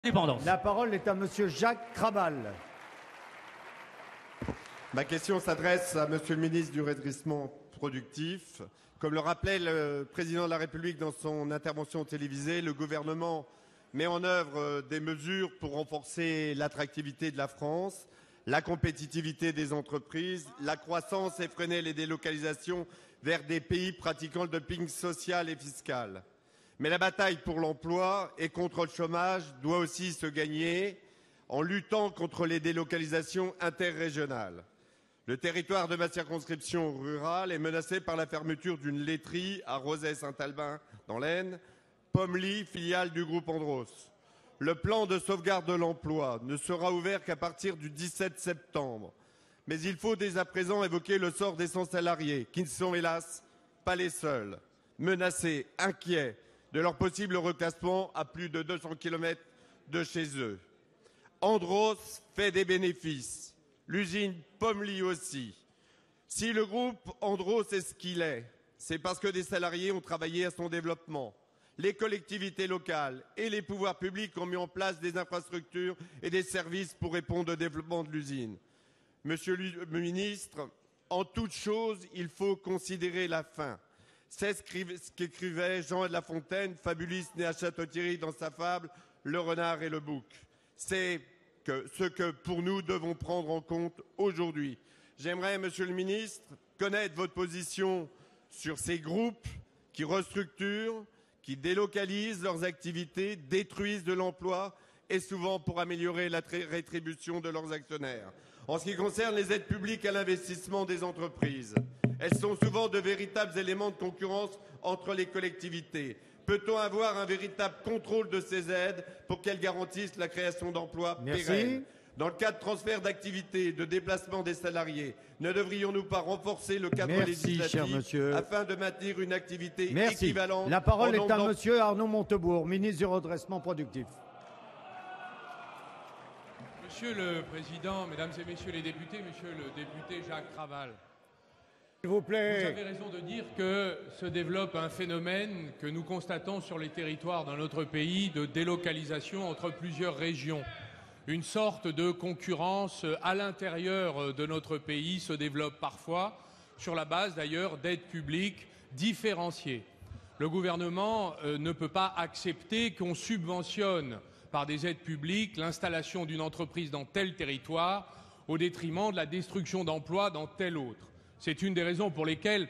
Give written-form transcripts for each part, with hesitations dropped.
Indépendance. La parole est à Monsieur Jacques Krabal. Ma question s'adresse à Monsieur le ministre du Redressement productif. Comme le rappelait le président de la République dans son intervention télévisée, le gouvernement met en œuvre des mesures pour renforcer l'attractivité de la France, la compétitivité des entreprises, la croissance et freiner les délocalisations vers des pays pratiquant le dumping social et fiscal. Mais la bataille pour l'emploi et contre le chômage doit aussi se gagner en luttant contre les délocalisations interrégionales. Le territoire de ma circonscription rurale est menacé par la fermeture d'une laiterie à Rozay-Saint-Albin dans l'Aisne, Pommery, filiale du groupe Andros. Le plan de sauvegarde de l'emploi ne sera ouvert qu'à partir du 17 septembre. Mais il faut dès à présent évoquer le sort des 100 salariés, qui ne sont hélas pas les seuls, menacés, inquiets de leur possible reclassement à plus de 200 km de chez eux. Andros fait des bénéfices, l'usine Pommery aussi. Si le groupe Andros est ce qu'il est, c'est parce que des salariés ont travaillé à son développement. Les collectivités locales et les pouvoirs publics ont mis en place des infrastructures et des services pour répondre au développement de l'usine. Monsieur le ministre, en toute chose, il faut considérer la fin. C'est ce qu'écrivait Jean de La Fontaine, fabuliste né à Château-Thierry, dans sa fable « Le renard et le bouc ». C'est ce que, pour nous, devons prendre en compte aujourd'hui. J'aimerais, Monsieur le ministre, connaître votre position sur ces groupes qui restructurent, qui délocalisent leurs activités, détruisent de l'emploi et souvent pour améliorer la rétribution de leurs actionnaires. En ce qui concerne les aides publiques à l'investissement des entreprises, elles sont souvent de véritables éléments de concurrence entre les collectivités. Peut-on avoir un véritable contrôle de ces aides pour qu'elles garantissent la création d'emplois pérennes? Dans le cas de transfert d'activité, de déplacement des salariés, ne devrions-nous pas renforcer le cadre législatif afin de maintenir une activité équivalente? La parole est à Monsieur Arnaud Montebourg, ministre du Redressement productif. Monsieur le Président, Mesdames et Messieurs les députés, Monsieur le député Jacques Krabal, s'il vous plaît. Vous avez raison de dire que se développe un phénomène que nous constatons sur les territoires dans notre pays de délocalisation entre plusieurs régions. Une sorte de concurrence à l'intérieur de notre pays se développe parfois, sur la base d'ailleurs d'aides publiques différenciées. Le gouvernement ne peut pas accepter qu'on subventionne par des aides publiques l'installation d'une entreprise dans tel territoire au détriment de la destruction d'emplois dans tel autre. C'est une des raisons pour lesquelles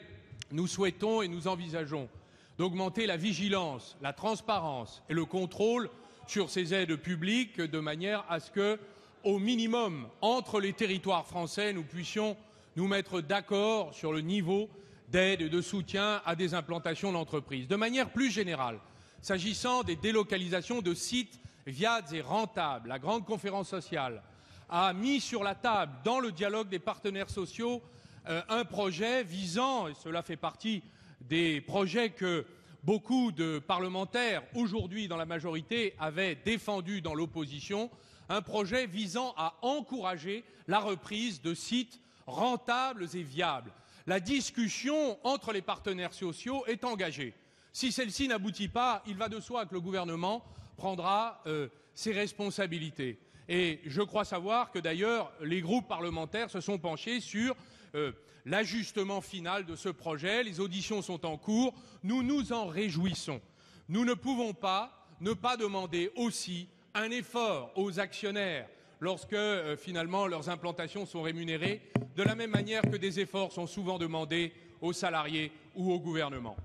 nous souhaitons et nous envisageons d'augmenter la vigilance, la transparence et le contrôle sur ces aides publiques de manière à ce que, au minimum, entre les territoires français, nous puissions nous mettre d'accord sur le niveau d'aide et de soutien à des implantations d'entreprises. De manière plus générale, s'agissant des délocalisations de sites viables et rentables, la grande conférence sociale a mis sur la table, dans le dialogue des partenaires sociaux, un projet visant, et cela fait partie des projets que beaucoup de parlementaires, aujourd'hui dans la majorité, avaient défendu dans l'opposition, un projet visant à encourager la reprise de sites rentables et viables. La discussion entre les partenaires sociaux est engagée. Si celle-ci n'aboutit pas, il va de soi que le gouvernement prendra ses responsabilités. Et je crois savoir que d'ailleurs les groupes parlementaires se sont penchés sur l'ajustement final de ce projet. Les auditions sont en cours. Nous nous en réjouissons. Nous ne pouvons pas ne pas demander aussi un effort aux actionnaires lorsque finalement leurs implantations sont rémunérées, de la même manière que des efforts sont souvent demandés aux salariés ou au gouvernement.